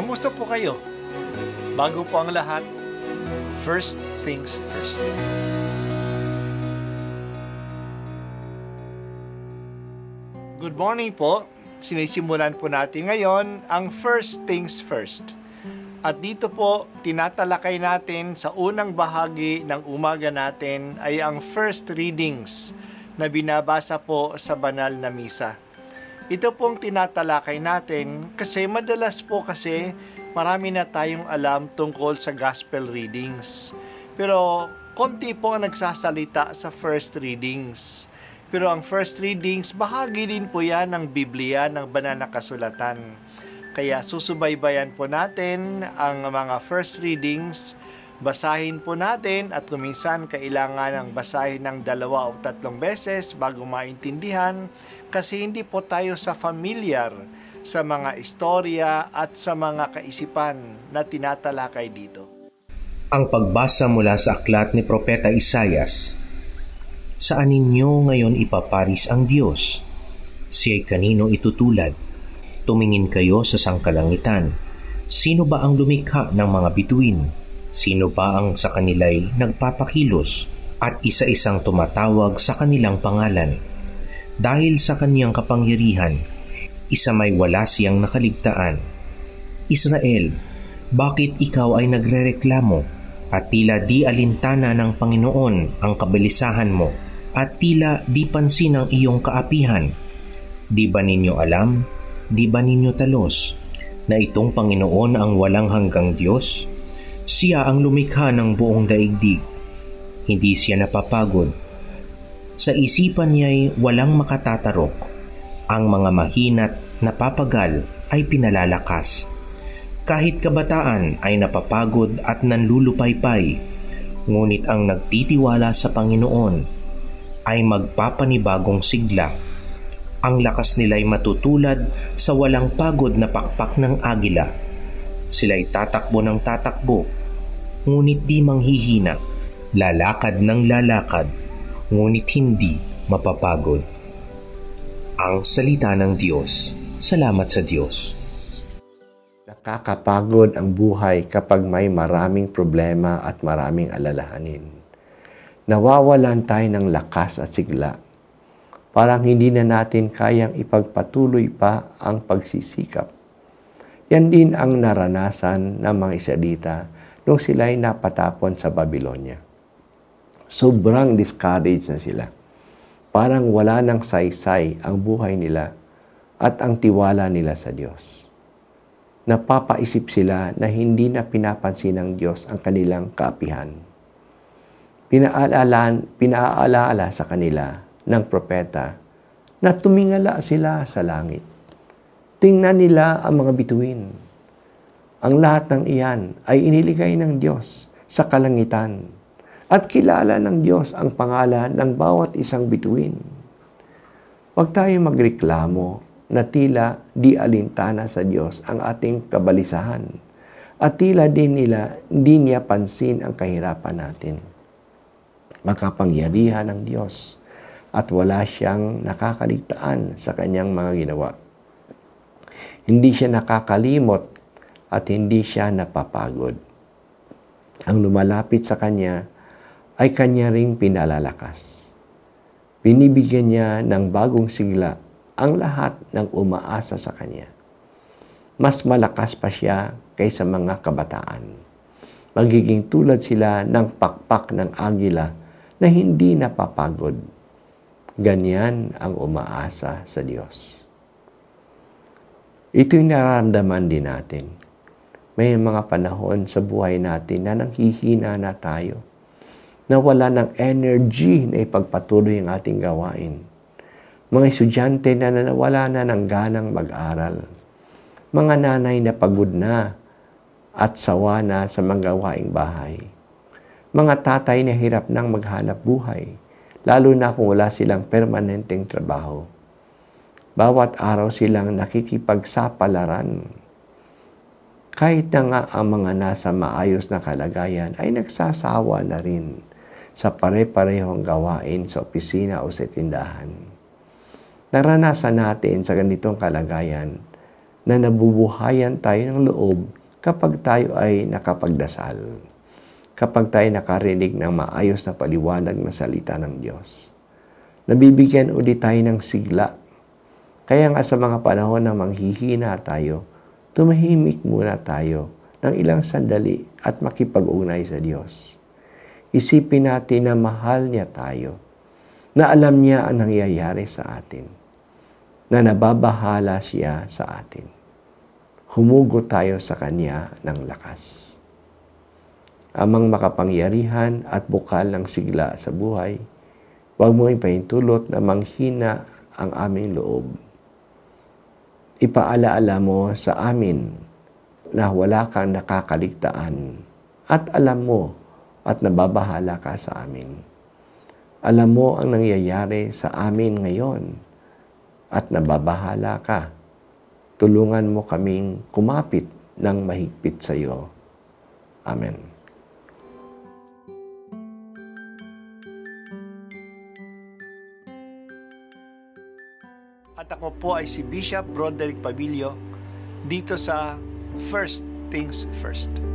Kamusta po kayo? Bago po ang lahat, first things first. Good morning po. Sinisimulan po natin ngayon ang first things first. At dito po, tinatalakay natin sa unang bahagi ng umaga natin ay ang first readings na binabasa po sa banal na misa. Ito pong tinatalakay natin kasi madalas po kasi marami na tayong alam tungkol sa gospel readings. Pero konti po ang nagsasalita sa first readings. Pero ang first readings, bahagi din po yan ng Biblia, ng banal na kasulatan. Kaya susubaybayan po natin ang mga first readings, basahin po natin at kuminsan kailangan ng basahin ng 2 o 3 beses bago maintindihan kasi hindi po tayo familiar sa mga istorya at sa mga kaisipan na tinatalakay dito. Ang pagbasa mula sa aklat ni Propeta Isaias. Saan ninyo ngayon ipaparis ang Diyos? Siya'y kanino itutulad? Tumingin kayo sa sangkalangitan. Sino ba ang lumikha ng mga bituin? Sino ba ang sa kanila'y nagpapakilos at isa-isang tumatawag sa kanilang pangalan? Dahil sa kaniyang kapangyarihan, isa may wala siyang nakaligtaan. Israel, bakit ikaw ay nagrereklamo at tila di alintana ng Panginoon ang kabalisahan mo at tila di pansin ang iyong kaapihan? Di ba ninyo alam, di ba ninyo talos, na itong Panginoon ang walang hanggang Diyos? Siya ang lumikha ng buong daigdig. Hindi siya napapagod. Sa isipan niya'y walang makatatarok. Ang mga mahina't napapagal ay pinalalakas. Kahit kabataan ay napapagod at nanlulupaypay, ngunit ang nagtitiwala sa Panginoon ay magpapanibagong sigla. Ang lakas nila'y matutulad sa walang pagod na pakpak ng agila. Sila'y tatakbo ng tatakbo, ngunit di manghihina. Lalakad ng lalakad, ngunit hindi mapapagod. Ang salita ng Diyos. Salamat sa Diyos. Nakakapagod ang buhay kapag may maraming problema at maraming alalahanin. Nawawalan tayo ng lakas at sigla. Parang hindi na natin kayang ipagpatuloy pa ang pagsisikap. Yan din ang naranasan ng mga Israelita nung sila'y napatapon sa Babylonia. Sobrang discouraged na sila. Parang wala ng saysay ang buhay nila at ang tiwala nila sa Diyos. Napapaisip sila na hindi na pinapansin ng Diyos ang kanilang kaapihan. Pinaalala sa kanila ng propeta na tumingala sila sa langit. Tingnan nila ang mga bituin. Ang lahat ng iyan ay iniligay ng Diyos sa kalangitan at kilala ng Diyos ang pangalan ng bawat isang bituin. Huwag tayo magreklamo na tila di alintana sa Diyos ang ating kabalisahan at tila din niya pansin ang kahirapan natin. Makapangyarihan ng Diyos at wala siyang nakakaligtaan sa kanyang mga ginawa. Hindi siya nakakalimot at hindi siya napapagod. Ang lumalapit sa kanya ay kanya ring pinalalakas. Binibigyan niya ng bagong sigla ang lahat ng umaasa sa kanya. Mas malakas pa siya kaysa mga kabataan. Magiging tulad sila ng pakpak ng agila na hindi napapagod. Ganyan ang umaasa sa Diyos. Ito'y nararamdaman din natin. May mga panahon sa buhay natin na nanghihina na tayo, na wala ng energy na ipagpatuloy ang ating gawain. Mga estudyante na nawala na ng ganang mag-aral. Mga nanay na pagod na at sawa na sa mga gawaing bahay. Mga tatay na hirap nang maghanap buhay, lalo na kung wala silang permanenteng trabaho. Bawat araw silang nakikipagsapalaran. Kahit na nga ang mga nasa maayos na kalagayan ay nagsasawa na rin sa pare-parehong gawain sa opisina o sa tindahan. Naranasan natin sa ganitong kalagayan na nabubuhayan tayo ng loob kapag tayo ay nakapagdasal, kapag tayo nakarinig ng maayos na paliwanag na salita ng Diyos. Nabibigyan ulit tayo ng sigla. Kaya nga sa mga panahon na manghihina tayo, tumahimik muna tayo ng ilang sandali at makipag-ugnay sa Diyos. Isipin natin na mahal niya tayo, na alam niya ang nangyayari sa atin, na nababahala siya sa atin. Humugot tayo sa Kanya ng lakas. Amang makapangyarihan at bukal ng sigla sa buhay, huwag mo ipahintulot na manghina ang aming loob. Ipaalaala mo sa amin na wala kang nakakaligtaan at alam mo at nababahala ka sa amin. Alam mo ang nangyayari sa amin ngayon at nababahala ka. Tulungan mo kaming kumapit ng mahigpit sa iyo. Amen. At ako po ay si Bishop Broderick Pabilio dito sa First Things First.